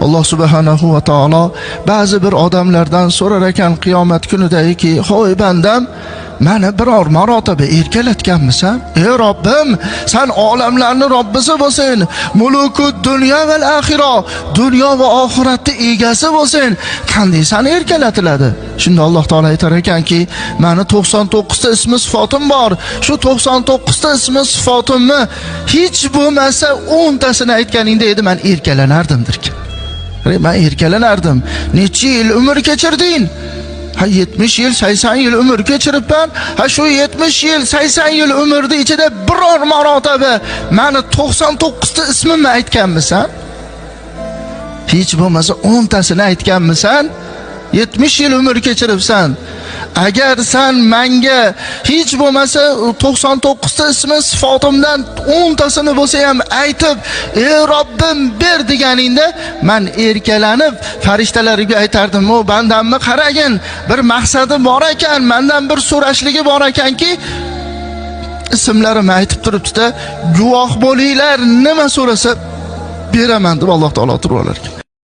Alloh subhanahu va taolo ba'zi bir odamlardan so'rar ekan qiyomat kunidagi, "Hoy bandam, meni biror marotaba erkalatganmisan? Ey Robbim, sen olamlarning Robbisi bo'lsin, mulukud dunyo va axiro, dunyo va oxiratda egasi bo'lsin. Qanday seni erkalatiladi?" Shunda Alloh taolo aytar ekanki, "Meni 99 ta ismi sifatim bor. Shu 99 ta ismi sifatimni hech bo'lmasa 10 tasini aytganingda edi, men erkalanardim"dir. Men erkalanardim. Necha yil umr kechirding? 70 yil, 80 yil umr kechiribman. Shu 70 yil, 80 yil umrning ichida biror marotaba meni 99 ta ismimni aytganmisan? Hech bo'lmasa 10 tasini aytganmisan? 70 yil umr kechiribsan. Agar sen menga hech bo'lmasa 99 ta ismi sifatimdan 10 tasini bo'lsa ham aytib, "Ey Robbim, ber" deganingda, men erkalanib farishtalarga aytardim, "O bandamni qaragin, bir maqsadi bor ekan, mendan bir so'rashligi bor ekanki, ismlarimni aytib turibdi-da, guvoh bo'linglar, nima so'rasa beraman" deb Alloh taolo turib olar ekan.